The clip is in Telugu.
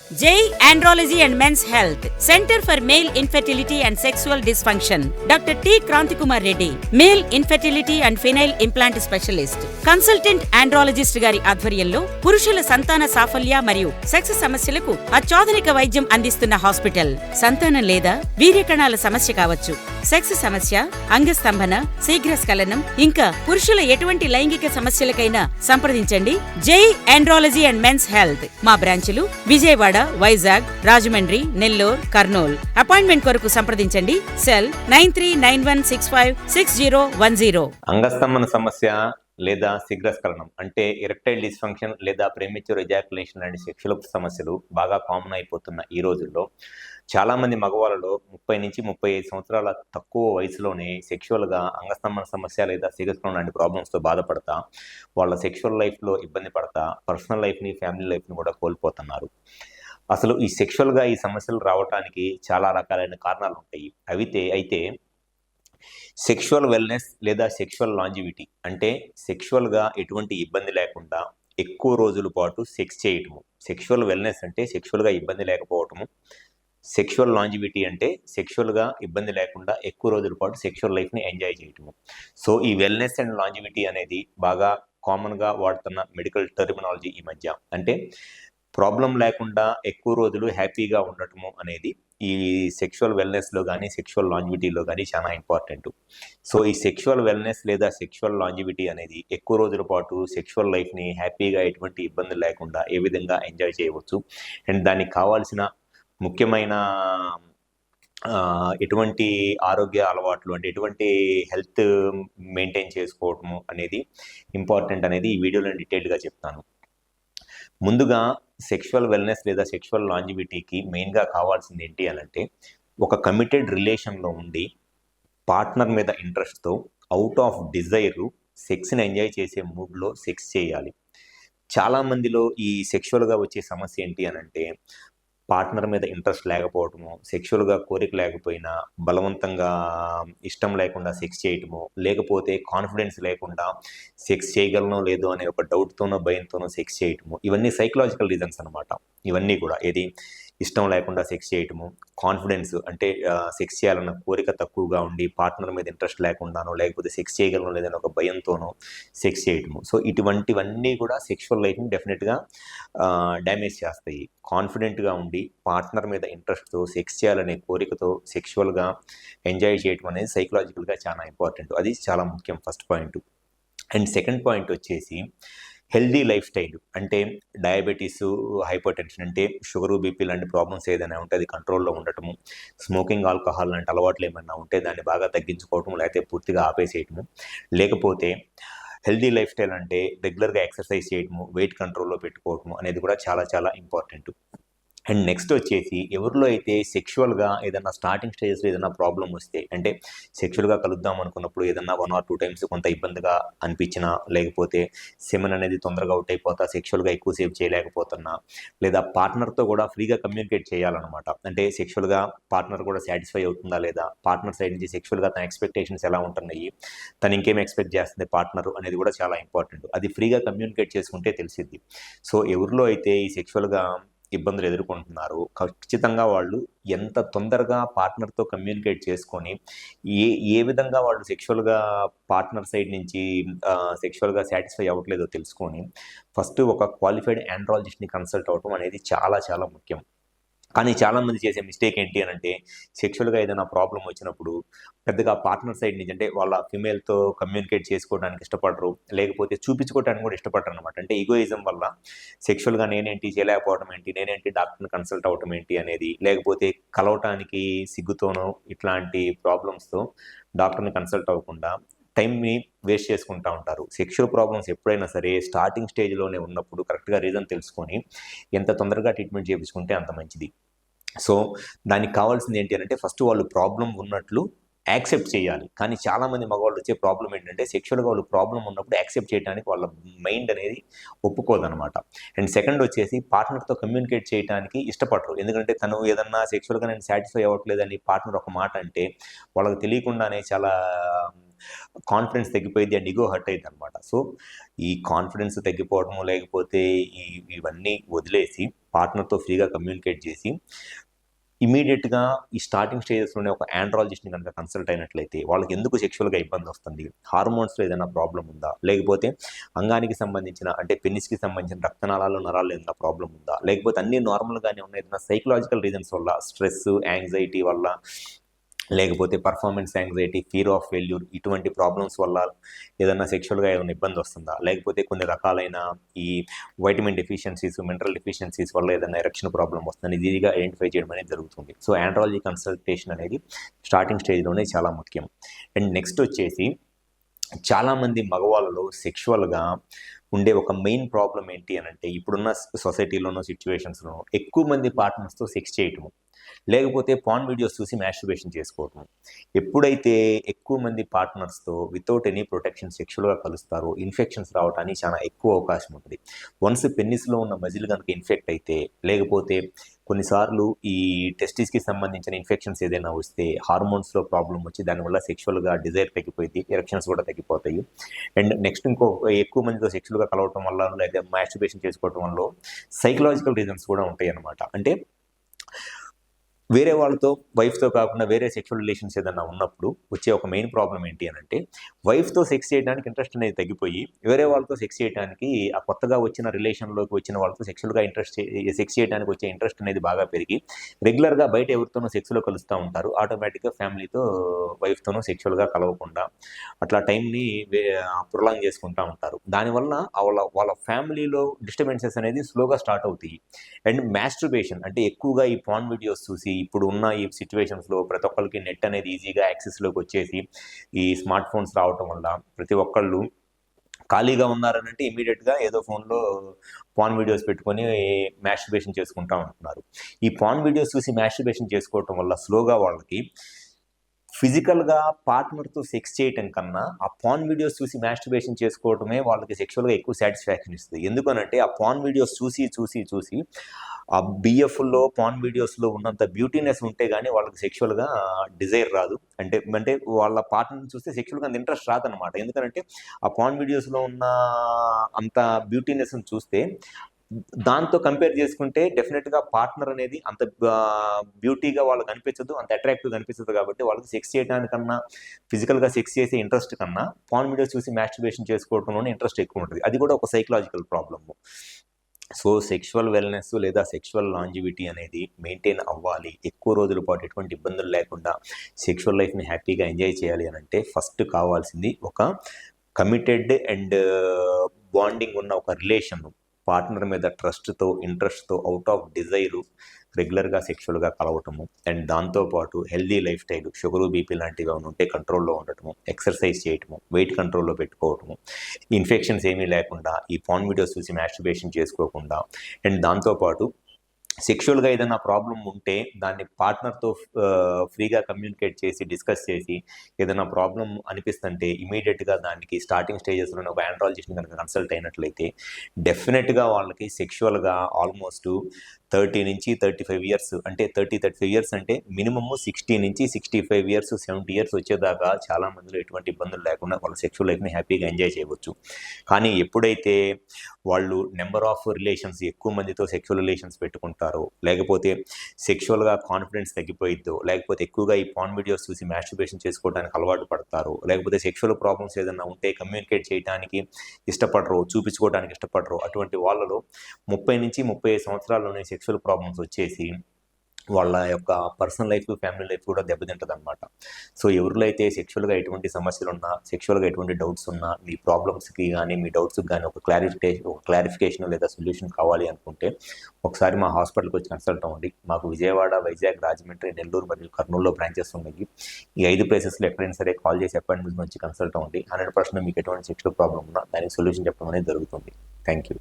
Jai Andrology and Men's Health, Center for Male Infertility and Sexual Dysfunction, Dr. T. Krantikumar Reddy, Male Infertility and Penile Implant Specialist, Consultant Andrologist గారి ఆధ్వర్యంలో పురుషుల సంతాన సాఫల్య మరియు సెక్స్ సమస్యలకు అత్యాధునిక వైద్యం అందిస్తున్న హాస్పిటల్. సంతానం లేదా వీర్యకణాల సమస్య కావచ్చు, సెక్స్ సమస్య, అంగస్తంభన, శీఘ్రస్ఖలనం, ఇంకా పురుషుల ఎటువంటి లైంగిక సమస్యలకైనా సంప్రదించండి జై ఆండ్రాలజీ అండ్ మెన్స్ హెల్త్. మా బ్రాంచులు విజయవాడ, వైజాగ్, రాజమండ్రి, నెల్లూరు, కర్నూలు. అపాయింట్మెంట్ కొరకు సంప్రదించండి. సెల్ 9391656010. అంగస్తంభన సమస్య లేదా శీఘ్రస్ఖలనం అంటే ఎరెక్టైల్ డిస్ఫంక్షన్ లేదా ప్రీమెచ్యూర్ ఎజాక్యులేషన్ లాంటి సెక్షువల్ సమస్యలు బాగా కామన్ అయిపోతున్న ఈ రోజుల్లో చాలామంది మగవాళ్ళలో 30 నుంచి 35 సంవత్సరాల తక్కువ వయసులోనే సెక్షువల్గా అంగస్తంభన సమస్య లేదా శీఘ్రస్ఖలనం లాంటి ప్రాబ్లమ్స్తో బాధపడతా వాళ్ళ సెక్షువల్ లైఫ్లో ఇబ్బంది పడతా పర్సనల్ లైఫ్ని, ఫ్యామిలీ లైఫ్ని కూడా కోల్పోతున్నారు. అసలు ఈ సెక్షువల్గా ఈ సమస్యలు రావడానికి చాలా రకాలైన కారణాలు ఉంటాయి. అయితే సెక్షువల్ వెల్నెస్ లేదా సెక్షువల్ లాంజివిటీ అంటే సెక్షువల్గా ఎటువంటి ఇబ్బంది లేకుండా ఎక్కువ రోజుల పాటు సెక్స్ చేయటము. సెక్షువల్ వెల్నెస్ అంటే సెక్షువల్గా ఇబ్బంది లేకపోవటము. సెక్షువల్ లాంజివిటీ అంటే సెక్షువల్గా ఇబ్బంది లేకుండా ఎక్కువ రోజుల పాటు సెక్షువల్ లైఫ్ని ఎంజాయ్ చేయటము. సో ఈ వెల్నెస్ అండ్ లాంజివిటీ అనేది బాగా కామన్గా వాడుతున్న మెడికల్ టర్మినాలజీ ఈ మధ్య. అంటే ప్రాబ్లం లేకుండా ఎక్కువ రోజులు హ్యాపీగా ఉండటము అనేది ఈ సెక్షువల్ వెల్నెస్లో కానీ సెక్షువల్ లాంజివిటీలో కానీ చాలా ఇంపార్టెంట్. సో ఈ సెక్షువల్ వెల్నెస్ లేదా సెక్షువల్ లాంజివిటీ అనేది ఎక్కువ రోజుల పాటు సెక్షువల్ లైఫ్ని హ్యాపీగా ఎటువంటి ఇబ్బంది లేకుండా ఏ విధంగా ఎంజాయ్ చేయవచ్చు అండ్ దానికి కావాల్సిన ముఖ్యమైన ఎటువంటి ఆరోగ్య అలవాట్లు అంటే ఎటువంటి హెల్త్ మెయింటైన్ చేసుకోవటము అనేది ఇంపార్టెంట్ అనేది ఈ వీడియోలో డీటెయిల్డ్గా చెప్తాను. ముందుగా సెక్షువల్ వెల్నెస్ లేదా సెక్షువల్ లాంజివిటీకి మెయిన్గా కావాల్సింది ఏంటి అని అంటే ఒక కమిటెడ్ రిలేషన్లో ఉండి పార్ట్నర్ మీద ఇంట్రెస్ట్తో అవుట్ ఆఫ్ డిజైర్ సెక్స్ని ఎంజాయ్ చేసే మూడ్లో సెక్స్ చేయాలి. చాలామందిలో ఈ సెక్షువల్గా వచ్చే సమస్య ఏంటి అని అంటే పార్ట్నర్ మీద ఇంట్రెస్ట్ లేకపోవటము, సెక్షువల్గా కోరిక లేకపోయినా బలవంతంగా ఇష్టం లేకుండా సెక్స్ చేయటము, లేకపోతే కాన్ఫిడెన్స్ లేకుండా సెక్స్ చేయగలనో లేదో అనే ఒక డౌట్తోనో భయంతోనో సెక్స్ చేయటము. ఇవన్నీ సైకలాజికల్ రీజన్స్ అనమాట. ఇవన్నీ కూడా ఏది ఇష్టం లేకుండా సెక్స్ చేయటము, కాన్ఫిడెన్స్ అంటే సెక్స్ చేయాలన్న కోరిక తక్కువగా ఉండి పార్ట్నర్ మీద ఇంట్రెస్ట్ లేకుండానో లేకపోతే సెక్స్ చేయగలనో లేదని ఒక భయంతోనో సెక్స్ చేయటము. సో ఇటువంటివన్నీ కూడా సెక్షువల్ లైఫ్ని డెఫినెట్గా డ్యామేజ్ చేస్తాయి. కాన్ఫిడెంట్గా ఉండి పార్ట్నర్ మీద ఇంట్రెస్ట్తో సెక్స్ చేయాలనే కోరికతో సెక్షువల్గా ఎంజాయ్ చేయటం అనేది సైకలాజికల్గా చాలా ఇంపార్టెంట్. అది చాలా ముఖ్యం first point. And second point వచ్చేసి హెల్దీ లైఫ్ స్టైల్ అంటే డయాబెటీస్, హైపర్ టెన్షన్ అంటే షుగరు, బీపీ లాంటి ప్రాబ్లమ్స్ ఏదైనా ఉంటే అది కంట్రోల్లో ఉండటము, స్మోకింగ్, ఆల్కహాల్ లాంటి అలవాట్లు ఏమైనా ఉంటే దాన్ని బాగా తగ్గించుకోవటం లేకపోతే పూర్తిగా ఆపేసేయటము, లేకపోతే హెల్దీ లైఫ్ స్టైల్ అంటే రెగ్యులర్గా ఎక్సర్సైజ్ చేయటము, వెయిట్ కంట్రోల్లో పెట్టుకోవటము అనేది కూడా చాలా చాలా ఇంపార్టెంట్. అండ్ నెక్స్ట్ వచ్చేసి ఎవరిలో అయితే సెక్షువల్గా ఏదైనా స్టార్టింగ్ స్టేజ్లో ఏదైనా ప్రాబ్లం వస్తే అంటే సెక్షువల్గా కలుద్దాం అనుకున్నప్పుడు ఏదన్నా 1 or 2 times కొంత ఇబ్బందిగా అనిపించినా, లేకపోతే సెమెన్ అనేది తొందరగా అవుట్ అయిపోతా సెక్షువల్గా ఎక్కువసేపు చేయలేకపోతున్నా, లేదా పార్ట్నర్తో కూడా ఫ్రీగా కమ్యూనికేట్ చేయాలన్నమాట. అంటే సెక్షువల్గా పార్ట్నర్ కూడా సాటిస్ఫై అవుతుందా లేదా, పార్ట్నర్ సైడ్ నుంచి సెక్షువల్గా తన ఎక్స్పెక్టేషన్స్ ఎలా ఉంటున్నాయి, తను ఇంకేం ఎక్స్పెక్ట్ చేస్తుంది పార్ట్నర్ అనేది కూడా చాలా ఇంపార్టెంట్. అది ఫ్రీగా కమ్యూనికేట్ చేసుకుంటే తెలిసిద్ది. సో ఎవరిలో అయితే ఈ సెక్షువల్గా ఇబ్బందులు ఎదుర్కొంటున్నారు ఖచ్చితంగా వాళ్ళు ఎంత తొందరగా పార్ట్నర్తో కమ్యూనికేట్ చేసుకొని ఏ విధంగా వాళ్ళు సెక్షువల్గా పార్ట్నర్ సైడ్ నుంచి సెక్షువల్గా సాటిస్ఫై అవ్వట్లేదో తెలుసుకొని ఫస్ట్ ఒక క్వాలిఫైడ్ ఆండ్రాలజిస్ట్ని కన్సల్ట్ అవ్వటం అనేది చాలా చాలా ముఖ్యం. కానీ చాలామంది చేసే మిస్టేక్ ఏంటి అని అంటే సెక్షువల్గా ఏదైనా ప్రాబ్లం వచ్చినప్పుడు పెద్దగా పార్ట్నర్ సైడ్ నుంచి అంటే వాళ్ళ ఫిమేల్తో కమ్యూనికేట్ చేసుకోవడానికి ఇష్టపడరు, లేకపోతే చూపించుకోవడానికి కూడా ఇష్టపడరు అనమాట. అంటే ఈగోయిజం వల్ల సెక్షువల్గా నేనేంటి చేయలేకపోవడం ఏంటి, నేనేంటి డాక్టర్ని కన్సల్ట్ అవ్వటం ఏంటి అనేది, లేకపోతే కలవటానికి సిగ్గుతోనో ఇట్లాంటి ప్రాబ్లమ్స్తో డాక్టర్ని కన్సల్ట్ అవ్వకుండా టైంని వేస్ట్ చేసుకుంటూ ఉంటారు. సెక్షువల్ ప్రాబ్లమ్స్ ఎప్పుడైనా సరే స్టార్టింగ్ స్టేజ్లోనే ఉన్నప్పుడు కరెక్ట్గా రీజన్ తెలుసుకొని ఎంత తొందరగా ట్రీట్మెంట్ చేయించుకుంటే అంత మంచిది. సో దానికి కావాల్సింది ఏంటి అంటే ఫస్ట్ వాళ్ళు ప్రాబ్లం ఉన్నట్లు యాక్సెప్ట్ చేయాలి. కానీ చాలామంది మగవాళ్ళు వచ్చే ప్రాబ్లం ఏంటంటే సెక్షువల్గా వాళ్ళు ప్రాబ్లం ఉన్నప్పుడు యాక్సెప్ట్ చేయడానికి వాళ్ళ మైండ్ అనేది ఒప్పుకోదనమాట. అండ్ సెకండ్ వచ్చేసి పార్ట్నర్తో కమ్యూనికేట్ చేయడానికి ఇష్టపడరు. ఎందుకంటే తను ఏదన్నా సెక్షువల్గా నేను సాటిస్ఫై అవ్వట్లేదని పార్ట్నర్ ఒక మాట అంటే వాళ్ళకి తెలియకుండానే చాలా కాన్ఫిడెన్స్ తగ్గిపోయింది అండ్ ఈగో హర్ట్ అయింది అనమాట. సో ఈ కాన్ఫిడెన్స్ తగ్గిపోవడము లేకపోతే ఇవన్నీ వదిలేసి పార్ట్నర్తో ఫ్రీగా కమ్యూనికేట్ చేసి ఇమీడియట్గా ఈ స్టార్టింగ్ స్టేజెస్లోనే ఒక ఆండ్రాలజిస్ట్ని కనుక కన్సల్ట్ అయినట్లయితే వాళ్ళకి ఎందుకు సెక్షువల్గా ఇబ్బంది వస్తుంది, హార్మోన్స్లో ఏదైనా ప్రాబ్లం ఉందా, లేకపోతే అంగానికి సంబంధించిన అంటే పెనిస్కి సంబంధించిన రక్తనాళాల్లో నరాలు ఏదైనా ప్రాబ్లం ఉందా, లేకపోతే అన్నీ నార్మల్గానే ఉన్నాయి, ఏదైనా సైకలాజికల్ రీజన్స్ వల్ల స్ట్రెస్ యాంగ్జైటీ వల్ల, లేకపోతే performance anxiety, fear of failure, ఇటువంటి ప్రాబ్లమ్స్ వల్ల ఏదైనా సెక్షువల్గా ఏమైనా ఇబ్బంది వస్తుందా, లేకపోతే కొన్ని రకాలైన ఈ వైటమిన్ డెఫిషియన్సీస్, మినరల్ డెఫిషియన్సీస్ వల్ల ఏదైనా ఎరెక్షన్ ప్రాబ్లం వస్తుందని ఈజీగా ఐడెంటిఫై చేయడం అనేది జరుగుతుంది. సో ఆండ్రాలజీ కన్సల్టేషన్ అనేది స్టార్టింగ్ స్టేజ్లోనే చాలా ముఖ్యం. అండ్ నెక్స్ట్ వచ్చేసి చాలామంది మగవాళ్ళలో సెక్షువల్గా ఉండే ఒక మెయిన్ ప్రాబ్లం ఏంటి అని అంటే ఇప్పుడున్న సొసైటీలోనో సిచ్యువేషన్స్లోనో ఎక్కువ మంది పార్ట్నర్స్తో సెక్స్ చేయటము, లేకపోతే పాన్ వీడియోస్ చూసి మ్యాస్టర్బేషన్ చేసుకోవటం. ఎప్పుడైతే ఎక్కువ మంది పార్ట్నర్స్తో వితౌట్ ఎనీ ప్రొటెక్షన్ సెక్షువల్గా కలుస్తారో ఇన్ఫెక్షన్స్ రావడానికి చాలా ఎక్కువ అవకాశం ఉంటుంది. వన్స్ పెన్నిస్లో ఉన్న మజిల్ కనుక ఇన్ఫెక్ట్ అయితే, లేకపోతే కొన్నిసార్లు ఈ టెస్టిస్కి సంబంధించిన ఇన్ఫెక్షన్స్ ఏదైనా వస్తే హార్మోన్స్లో ప్రాబ్లం వచ్చి దానివల్ల సెక్షువల్గా డిజైర్ తగ్గిపోయింది, ఎరెక్షన్స్ కూడా తగ్గిపోతాయి. అండ్ నెక్స్ట్ ఇంకో ఎక్కువ మందితో సెక్షువల్గా కలవటం వల్ల లేదా మ్యాస్టర్బేషన్ చేసుకోవటం వల్ల సైకలాజికల్ రీజన్స్ కూడా ఉంటాయి అన్నమాట. అంటే వేరే వాళ్ళతో వైఫ్తో కాకుండా వేరే సెక్షువల్ రిలేషన్స్ ఏదైనా ఉన్నప్పుడు వచ్చే ఒక మెయిన్ ప్రాబ్లం ఏంటి అని అంటే వైఫ్తో సెక్స్ చేయడానికి ఇంట్రెస్ట్ అనేది తగ్గిపోయి వేరే వాళ్ళతో సెక్స్ చేయడానికి ఆ కొత్తగా వచ్చిన రిలేషన్లోకి వచ్చిన వాళ్ళతో సెక్స్ చేయడానికి వచ్చే ఇంట్రెస్ట్ అనేది బాగా పెరిగి రెగ్యులర్గా బయట ఎవరితోనో సెక్స్లో కలుస్తూ ఉంటారు. ఆటోమేటిక్గా ఫ్యామిలీతో వైఫ్తోనో సెక్షువల్గా కలవకుండా అట్లా టైంని ప్రొలాంగ్ చేసుకుంటూ ఉంటారు. దానివల్ల వాళ్ళ ఫ్యామిలీలో డిస్టర్బెన్సెస్ అనేది స్లోగా స్టార్ట్ అవుతాయి. అండ్ మాస్టర్బేషన్ అంటే ఎక్కువగా ఈ పాన్ వీడియోస్ చూసి ఇప్పుడు ఉన్న ఈ సిచ్యువేషన్స్లో ప్రతి ఒక్కరికి నెట్ అనేది ఈజీగా యాక్సెస్లోకి వచ్చేసి ఈ స్మార్ట్ ఫోన్స్ రావటం వల్ల ప్రతి ఒక్కళ్ళు ఖాళీగా ఉన్నారనంటే ఇమీడియట్గా ఏదో ఫోన్లో పాన్ వీడియోస్ పెట్టుకొని మాస్టర్బేషన్ చేసుకుంటూ ఉంటున్నారు. ఈ పాన్ వీడియోస్ చూసి మాస్టర్బేషన్ చేసుకోవటం వల్ల స్లోగా వాళ్ళకి ఫిజికల్గా పార్ట్నర్తో సెక్స్ చేయటం కన్నా ఆ పాన్ వీడియోస్ చూసి మాస్టర్బేషన్ చేసుకోవటమే వాళ్ళకి సెక్షువల్గా ఎక్కువ సాటిస్ఫాక్షన్ ఇస్తుంది. ఎందుకనంటే ఆ పాన్ వీడియోస్ చూసి ఆ బిఎఫ్లో పాన్ వీడియోస్లో ఉన్నంత బ్యూటీనెస్ ఉంటే కానీ వాళ్ళకి సెక్షువల్గా డిజైర్ రాదు. అంటే వాళ్ళ పార్ట్నర్ని చూస్తే సెక్షువల్గా అంత ఇంట్రెస్ట్ రాదనమాట. ఎందుకంటే ఆ పాన్ వీడియోస్లో ఉన్న అంత బ్యూటీనెస్ని చూస్తే దాంతో కంపేర్ చేసుకుంటే డెఫినెట్గా పార్ట్నర్ అనేది అంత బ్యూటీగా వాళ్ళకి అనిపించదు, అంత అట్రాక్టివ్గా అనిపించదు. కాబట్టి వాళ్ళకి సెక్స్ చేయడానికన్నా ఫిజికల్గా సెక్స్ చేసే ఇంట్రెస్ట్ కన్నా పాన్ వీడియోస్ చూసి మాస్టర్బేషన్ చేసుకోవడంలోనే ఇంట్రెస్ట్ ఎక్కువ ఉంటుంది. అది కూడా ఒక psychological problem. So sexual wellness లేదా సెక్షువల్ లాంజివిటీ అనేది మెయింటైన్ అవ్వాలి. ఎక్కువ రోజుల పాటు ఎటువంటి ఇబ్బందులు లేకుండా సెక్షువల్ లైఫ్ని హ్యాపీగా ఎంజాయ్ చేయాలి అని అంటే ఫస్ట్ కావాల్సింది ఒక కమిటెడ్ అండ్ బాండింగ్ ఉన్న ఒక రిలేషన్, పార్ట్నర్ మీద ట్రస్ట్తో ఇంట్రెస్ట్తో అవుట్ ఆఫ్ డిజైరు రెగ్యులర్గా సెక్షువల్గా కలవటము. అండ్ దాంతోపాటు healthy life style, sugar BP లాంటివి ఉంటే కంట్రోల్లో ఉండటము, ఎక్సర్సైజ్ చేయటము, వెయిట్ కంట్రోల్లో పెట్టుకోవటము, ఇన్ఫెక్షన్స్ ఏమీ లేకుండా ఈ పాన్ వీడియోస్ చూసి మాస్టర్బేషన్ చేసుకోకుండా, అండ్ దాంతోపాటు సెక్షువల్గా ఏదైనా ప్రాబ్లం ఉంటే దాన్ని పార్ట్నర్తో ఫ్రీగా కమ్యూనికేట్ చేసి డిస్కస్ చేసి ఏదైనా ప్రాబ్లం అనిపిస్తుంటే ఇమీడియట్గా దానికి స్టార్టింగ్ స్టేజెస్లోనే ఒక ఆండ్రాలజిస్ట్ని కనుక కన్సల్ట్ అయినట్లయితే డెఫినెట్గా వాళ్ళకి సెక్షువల్గా ఆల్మోస్ట్ 30 నుంచి 35 ఇయర్స్ అంటే 30-35 ఇయర్స్ అంటే మినిమమ్ 60 నుంచి 65 ఇయర్స్ 70 ఇయర్స్ వచ్చేదాకా చాలా మందిలో ఎటువంటి ఇబ్బందులు లేకుండా వాళ్ళ సెక్షువల్ లైఫ్ని హ్యాపీగా ఎంజాయ్ చేయవచ్చు. కానీ ఎప్పుడైతే వాళ్ళు నెంబర్ ఆఫ్ రిలేషన్స్ ఎక్కువ మందితో సెక్షువల్ రిలేషన్స్ పెట్టుకుంటారో, లేకపోతే సెక్షువల్గా కాన్ఫిడెన్స్ తగ్గిపోయిద్దో, లేకపోతే ఎక్కువగా ఈ పాన్ వీడియోస్ చూసి మాస్టర్బేషన్ చేసుకోవడానికి అలవాటు పడతారో, లేకపోతే సెక్షువల్ ప్రాబ్లమ్స్ ఏదైనా ఉంటే కమ్యూనికేట్ చేయడానికి ఇష్టపడరు, చూపించుకోవడానికి ఇష్టపడరు, అటువంటి వాళ్ళలో 30 నుంచి 35 సంవత్సరాల్లోనే సెక్షువల్ ప్రాబ్లమ్స్ వచ్చేసి వాళ్ళ యొక్క పర్సనల్ లైఫ్, ఫ్యామిలీ లైఫ్ కూడా దెబ్బతింటుంది అనమాట. సో ఎవరిలో అయితే సెక్షువల్గా ఎటువంటి సమస్యలు ఉన్నా, సెక్షువల్గా ఎటువంటి డౌట్స్ ఉన్నా, మీ ప్రాబ్లమ్స్కి కానీ మీ డౌట్స్కి కానీ ఒక క్లారిఫికేషన్ లేదా సొల్యూషన్ కావాలి అనుకుంటే ఒకసారి మా హాస్పిటల్కి వచ్చి కన్సల్ట్ అవ్వండి. మాకు విజయవాడ, వైజాగ్, రాజమండ్రి, నెల్లూరు మరియు కర్నూలులో బ్రాంచెస్ ఉన్నాయి. ఈ 5 ప్లేసెస్లో ఎక్కడైనా సరే కాల్ చేసి అపాయింట్మెంట్ వచ్చి కన్సల్ట్ అవ్వండి. 100% మీకు ఎటువంటి సెక్షువల్ ప్రాబ్లం ఉన్నా దానికి సొల్యూషన్ చెప్పడం అనేది జరుగుతుంది. Thank you.